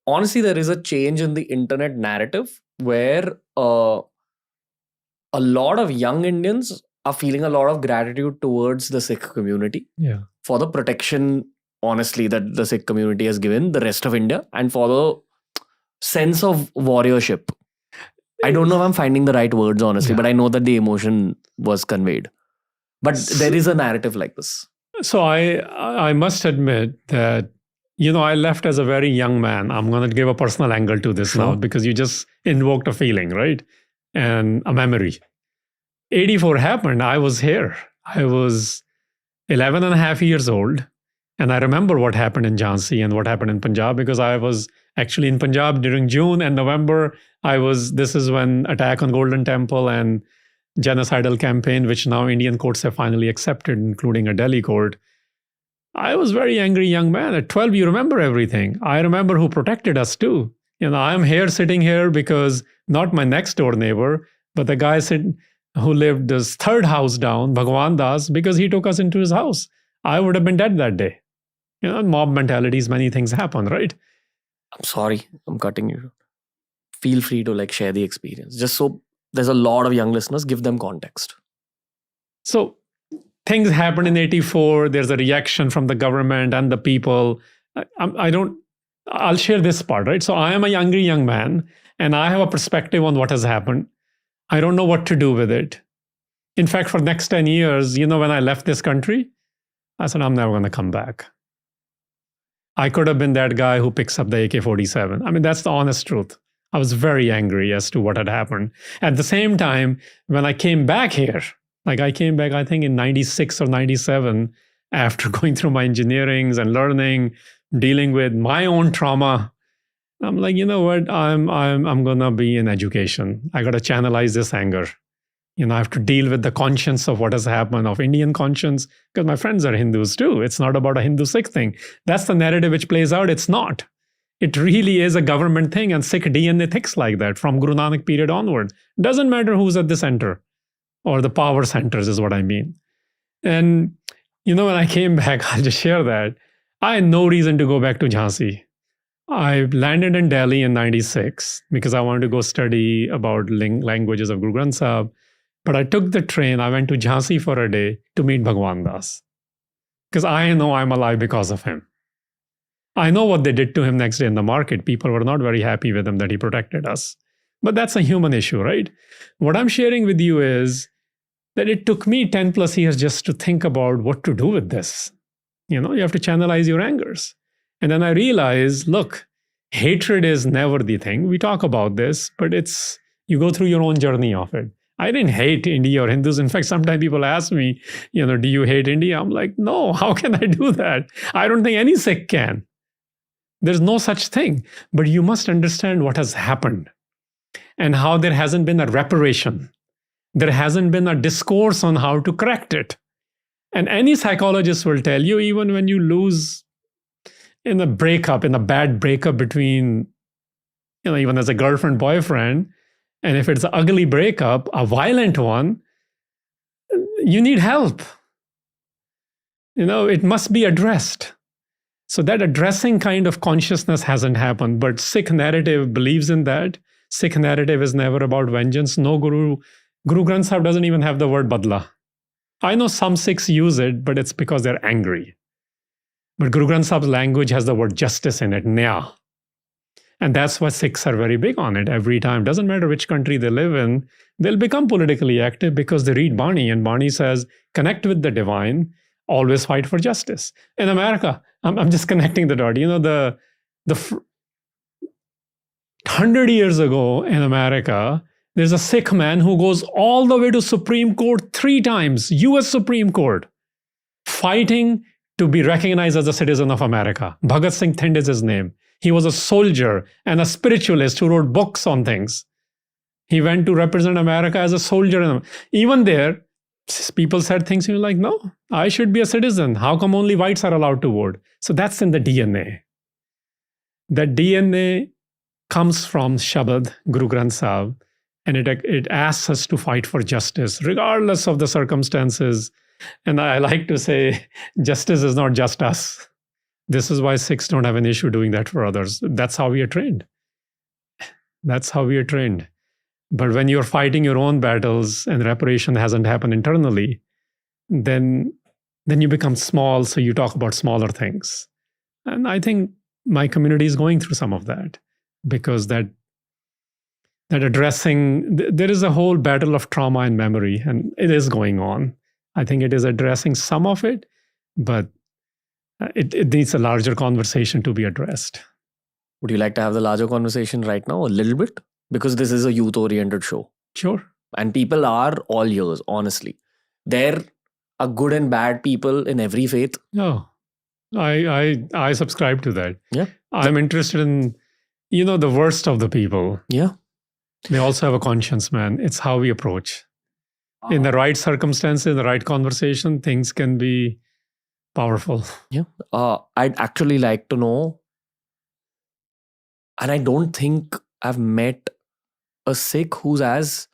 honestly, there is a change in the internet narrative where a lot of young Indians are feeling a lot of gratitude towards the Sikh community for the protection, honestly, that the Sikh community has given the rest of India and for the sense of warriorship. I don't know if I'm finding the right words, honestly, but I know that the emotion was conveyed. But there is a narrative like this. So I must admit that, I left as a very young man. I'm going to give a personal angle to this now because you just invoked a feeling, right? And a memory. 84 happened. I was here. I was 11 and a half years old. And I remember what happened in Jhansi and what happened in Punjab because I was actually in Punjab during June and November. This is when attack on Golden Temple and genocidal campaign, which now Indian courts have finally accepted, including a Delhi court. I was very angry young man. At 12, you remember everything. I remember who protected us too. I'm sitting here because not my next door neighbor, but the guy who lived this third house down, Bhagwan Das, because he took us into his house. I would have been dead that day. Mob mentalities, many things happen, right? I'm sorry, I'm cutting you. Feel free to share the experience. Just so there's a lot of young listeners, give them context. So things happened in 84. There's a reaction from the government and the people. I'll share this part, right? So I am a young man and I have a perspective on what has happened. I don't know what to do with it. In fact, for the next 10 years, when I left this country, I said, I'm never going to come back. I could have been that guy who picks up the AK-47. I mean, that's the honest truth. I was very angry as to what had happened. At the same time, when I came back here, I came back, I think in 96 or 97, after going through my engineerings and learning, dealing with my own trauma, I'm like, you know what? I'm gonna be in education. I gotta channelize this anger. I have to deal with the conscience of what has happened, of Indian conscience, because my friends are Hindus too. It's not about a Hindu-Sikh thing. That's the narrative which plays out. It's not. It really is a government thing, and Sikh DNA thinks like that from Guru Nanak period onward. Doesn't matter who's at the center or the power centers is what I mean. And, when I came back, I'll just share that. I had no reason to go back to Jhansi. I landed in Delhi in 96 because I wanted to go study about languages of Guru Granth Sahib. But I took the train. I went to Jhansi for a day to meet Bhagwan Das because I know I'm alive because of him. I know what they did to him next day in the market. People were not very happy with him that he protected us. But that's a human issue, right? What I'm sharing with you is that it took me 10 plus years just to think about what to do with this. You have to channelize your angers. And then I realized, look, hatred is never the thing. We talk about this, but you go through your own journey of it. I didn't hate India or Hindus. In fact, sometimes people ask me, do you hate India? I'm like, no, how can I do that? I don't think any Sikh can. There's no such thing. But you must understand what has happened and how there hasn't been a reparation. There hasn't been a discourse on how to correct it. And any psychologist will tell you, even when you lose in a bad breakup between, even as a girlfriend, boyfriend, and if it's an ugly breakup, a violent one, you need help. It must be addressed. So that addressing kind of consciousness hasn't happened, but Sikh narrative believes in that. Sikh narrative is never about vengeance. No Guru Granth Sahib doesn't even have the word badla. I know some Sikhs use it, but it's because they're angry. But Guru Granth Sahib's language has the word justice in it, nyaya. And that's why Sikhs are very big on it every time. Doesn't matter which country they live in, they'll become politically active because they read Bani, and Bani says, connect with the divine, always fight for justice. In America, I'm just connecting the dot. The 100 years ago in America, there's a Sikh man who goes all the way to Supreme Court 3 times, US Supreme Court, fighting to be recognized as a citizen of America. Bhagat Singh Thind is his name. He was a soldier and a spiritualist who wrote books on things. He went to represent America as a soldier. Even there, people said things, like, no, I should be a citizen. How come only whites are allowed to vote? So that's in the DNA. That DNA comes from Shabad, Guru Granth Sahib, and it asks us to fight for justice, regardless of the circumstances. And I like to say, justice is not just us. This is why Sikhs don't have an issue doing that for others. That's how we are trained. That's how we are trained. But when you're fighting your own battles and reparation hasn't happened internally, then you become small, so you talk about smaller things. And I think my community is going through some of that, because that addressing, there is a whole battle of trauma and memory, and it is going on. I think it is addressing some of it, but it needs a larger conversation to be addressed. Would you like to have the larger conversation right now, a little bit? Because this is a youth-oriented show. Sure. And people are all ears, honestly. There are good and bad people in every faith. Oh, I subscribe to that. Yeah. I'm interested in, the worst of the people. Yeah. They also have a conscience, man. It's how we approach. In the right circumstances, in the right conversation, things can be powerful. Yeah. I'd actually like to know, and I don't think I've met a Sikh who's as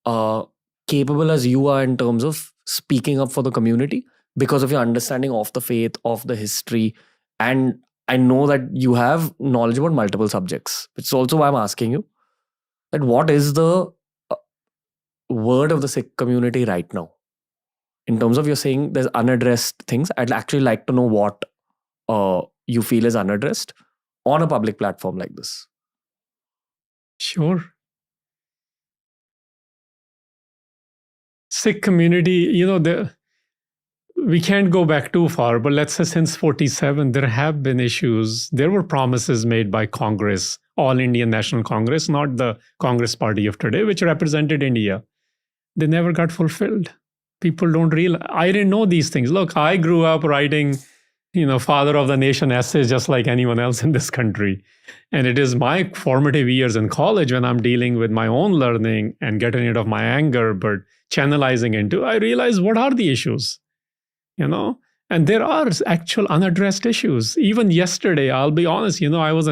capable as you are in terms of speaking up for the community because of your understanding of the faith, of the history. And I know that you have knowledge about multiple subjects. It's also why I'm asking you that what is the word of the Sikh community right now? In terms of you're saying there's unaddressed things, I'd actually like to know what you feel is unaddressed on a public platform like this. Sure. Sikh community, we can't go back too far, but let's say since 47, there have been issues. There were promises made by Congress, All Indian National Congress, not the Congress party of today, which represented India. They never got fulfilled. People don't realize. I didn't know these things. Look, I grew up writing, father of the nation essays just like anyone else in this country. And it is my formative years in college when I'm dealing with my own learning and getting rid of my anger, but channelizing into, I realized what are the issues, And there are actual unaddressed issues. Even yesterday, I'll be honest, I was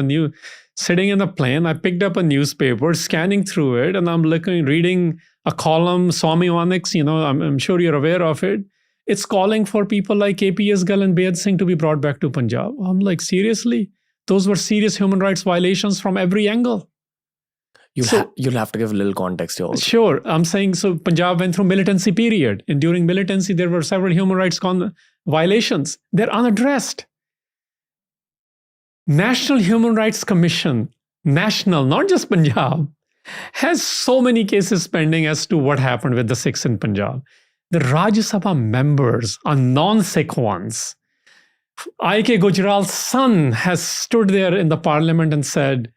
sitting in a plane, I picked up a newspaper, scanning through it, and I'm reading a column, Swami Onyx, I'm sure you're aware of it. It's calling for people like APS Gill and Bayad Singh to be brought back to Punjab. I'm like, seriously? Those were serious human rights violations from every angle. You'll have to give a little context here also. Sure. I'm saying, so Punjab went through militancy period. And during militancy, there were several human rights violations. They're unaddressed. National Human Rights Commission, national, not just Punjab, has so many cases pending as to what happened with the Sikhs in Punjab. The Rajya Sabha members are non-Sikh ones. I.K. Gujral's son has stood there in the parliament and said,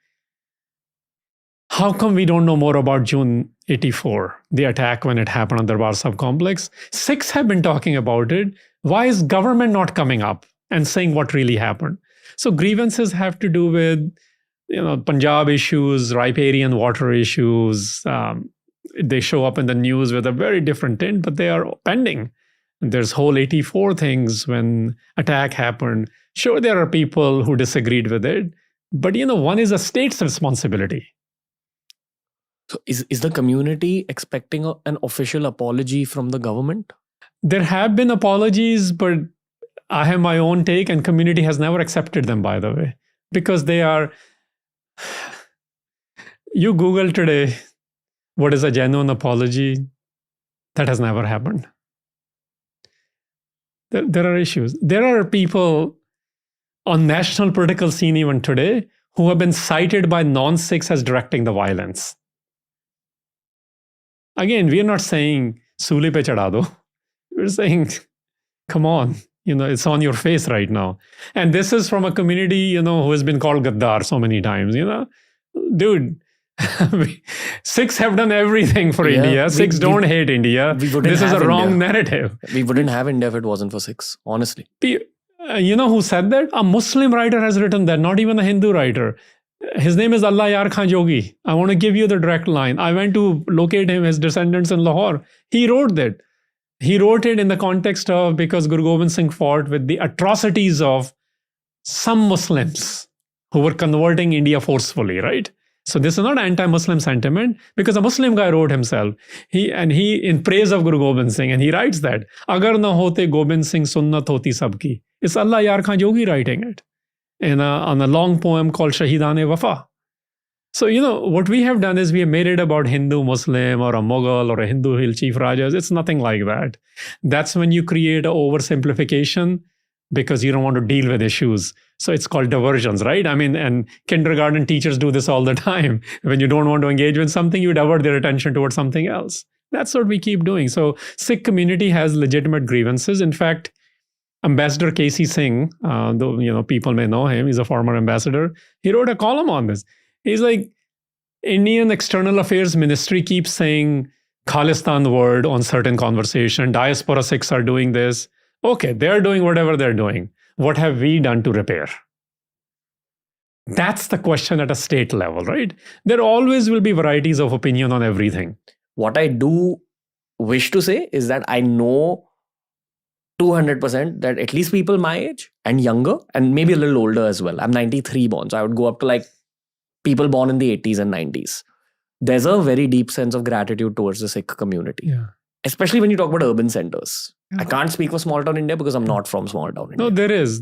how come we don't know more about June 84, the attack when it happened on Darbar Sahib complex? Sikhs have been talking about it. Why is government not coming up and saying what really happened? So grievances have to do with, Punjab issues, riparian water issues. They show up in the news with a very different tint, but they are pending. There's whole 84 things when attack happened. Sure, there are people who disagreed with it, but one is a state's responsibility. So is the community expecting an official apology from the government? There have been apologies, but I have my own take, and community has never accepted them, by the way, because they are. You Google today, what is a genuine apology? That has never happened. There are issues. There are people on national political scene even today who have been cited by non-Sikhs as directing the violence. Again, we are not saying Sule pe chada do. We're saying, come on, it's on your face right now. And this is from a community, who has been called Gaddar so many times, Dude, Sikhs have done everything for India. Sikhs don't hate India. This is a wrong narrative. We wouldn't have India if it wasn't for Sikhs, honestly. You know who said that? A Muslim writer has written that, not even a Hindu writer. His name is Allah Yar Khan Jogi. I want to give you the direct line. I went to locate him, his descendants in Lahore. He wrote that. He wrote it in the context of because Guru Gobind Singh fought with the atrocities of some Muslims who were converting India forcefully, right? So this is not anti-Muslim sentiment because a Muslim guy wrote himself. He in praise of Guru Gobind Singh, and he writes that Agar na hote Gobind Singh sunnat hoti sabki. It's Allah Yar Khan Jogi writing it. on a long poem called Shahidan-e-Wafa. So, what we have done is we have made it about Hindu, Muslim, or a Mughal, or a Hindu hill chief Rajas. It's nothing like that. That's when you create an oversimplification because you don't want to deal with issues. So it's called diversions, right? I mean, and kindergarten teachers do this all the time. When you don't want to engage with something, you divert their attention towards something else. That's what we keep doing. So Sikh community has legitimate grievances. In fact, Ambassador K.C. Singh, though people may know him, he's a former ambassador. He wrote a column on this. He's like, Indian External Affairs Ministry keeps saying Khalistan word on certain conversation. Diaspora Sikhs are doing this. Okay, they're doing whatever they're doing. What have we done to repair? That's the question at a state level, right? There always will be varieties of opinion on everything. What I do wish to say is that I know 200% that at least people my age and younger, and maybe a little older as well. I'm 93 born, so I would go up to like people born in the 80s and 90s. There's a very deep sense of gratitude towards the Sikh community. Yeah. Especially when you talk about urban centers. Yeah. I can't speak for small town India because I'm not from small town India. No, there is.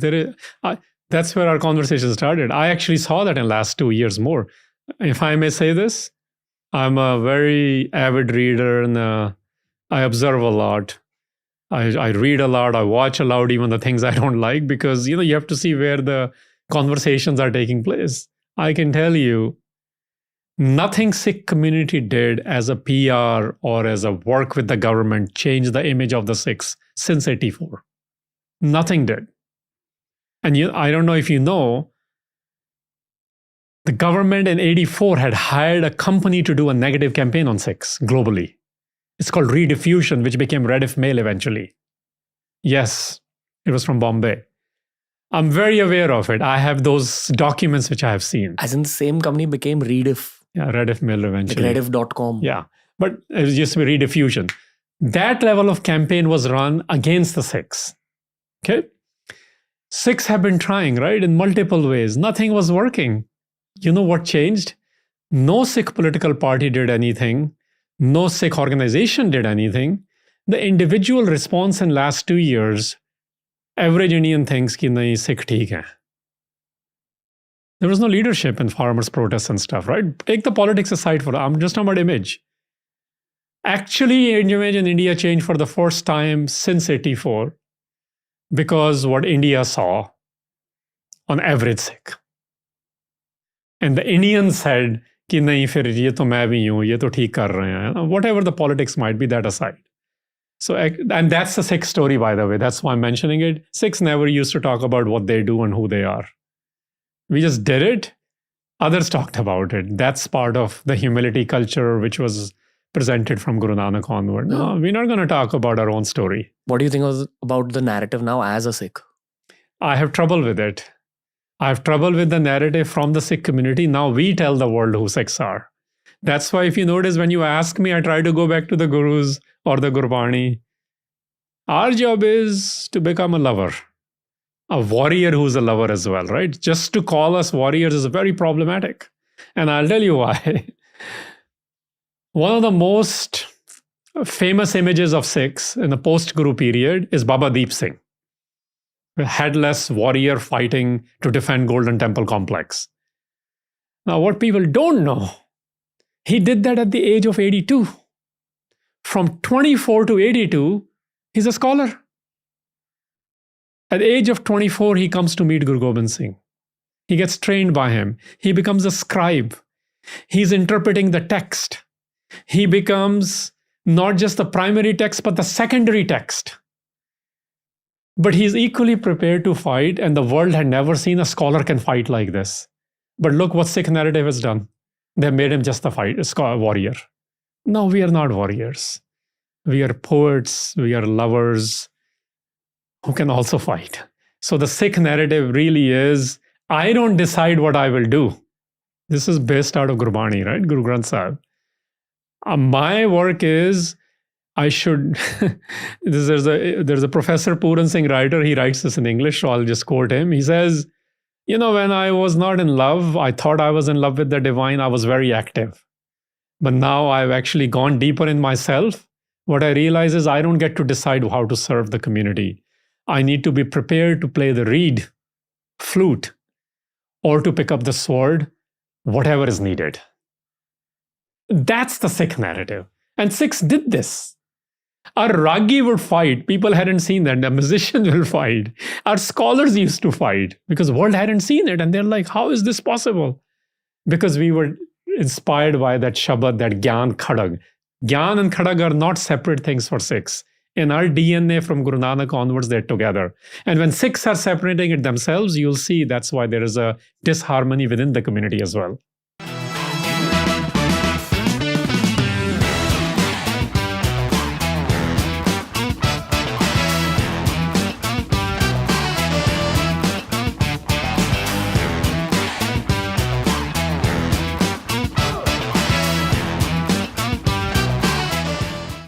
That's where our conversation started. I actually saw that in the last 2 years more. If I may say this, I'm a very avid reader and I observe a lot. I read a lot. I watch a lot, even the things I don't like, because you have to see where the conversations are taking place. I can tell you, nothing Sikh community did as a PR or as a work with the government changed the image of the Sikhs since 84. Nothing did. And I don't know if you know, the government in 84 had hired a company to do a negative campaign on Sikhs globally. It's called Rediffusion, which became Rediff Mail eventually. Yes, it was from Bombay. I'm very aware of it. I have those documents which I have seen. As in the same company became Rediff. Yeah, Rediff Mail eventually. Like Rediff.com. Yeah, but it used to be Rediffusion. That level of campaign was run against the Sikhs. Okay? Sikhs have been trying, right, in multiple ways. Nothing was working. You know what changed? No Sikh political party did anything. No Sikh organization did anything. The individual response in last 2 years, average Indian thinks ki nahi, Sikh theek hai. There was no leadership in farmers' protests and stuff, right? Take the politics aside for I'm just talking about image. Actually, image in India changed for the first time since 84 because what India saw on average Sikh. And the Indians said, कि नहीं फिर ये तो मैं भी हूँ, ये तो ठीक कर रहे हैं. Whatever the politics might be, that aside. So, and that's the Sikh story, by the way. That's why I'm mentioning it. Sikhs never used to talk about what they do and who they are. We just did it. Others talked about it. That's part of the humility culture which was presented from Guru Nanak onward. No, we're not going to talk about our own story. What do you think about the narrative now as a Sikh? I have trouble with it. I have trouble with the narrative from the Sikh community. Now we tell the world who Sikhs are. That's why if you notice, when you ask me, I try to go back to the Gurus or the Gurbani. Our job is to become a lover. A warrior who's a lover as well, right? Just to call us warriors is very problematic. And I'll tell you why. One of the most famous images of Sikhs in the post-Guru period is Baba Deep Singh, a headless warrior fighting to defend Golden Temple complex. Now, what people don't know, he did that at the age of 82. From 24 to 82, he's a scholar. At the age of 24, he comes to meet Guru Gobind Singh. He gets trained by him. He becomes a scribe. He's interpreting the text. He becomes not just the primary text, but the secondary text. But he's equally prepared to fight, and the world had never seen a scholar can fight like this. But look what Sikh narrative has done. They made him just a warrior. No, we are not warriors. We are poets. We are lovers who can also fight. So the Sikh narrative really is, I don't decide what I will do. This is based out of Gurbani, right? Guru Granth Sahib. My work is, I should, there's a Professor Puran Singh writer, he writes this in English, so I'll just quote him. He says, when I was not in love, I thought I was in love with the divine, I was very active. But now I've actually gone deeper in myself. What I realize is I don't get to decide how to serve the community. I need to be prepared to play the reed, flute, or to pick up the sword, whatever is needed. That's the Sikh narrative. And Sikhs did this. Our Ragi would fight. People hadn't seen that. The musicians will fight. Our scholars used to fight because the world hadn't seen it. And they're like, how is this possible? Because we were inspired by that Shabad, that Gyan Khadag. Gyan and Khadag are not separate things for Sikhs. In our DNA from Guru Nanak onwards, they're together. And when Sikhs are separating it themselves, you'll see that's why there is a disharmony within the community as well.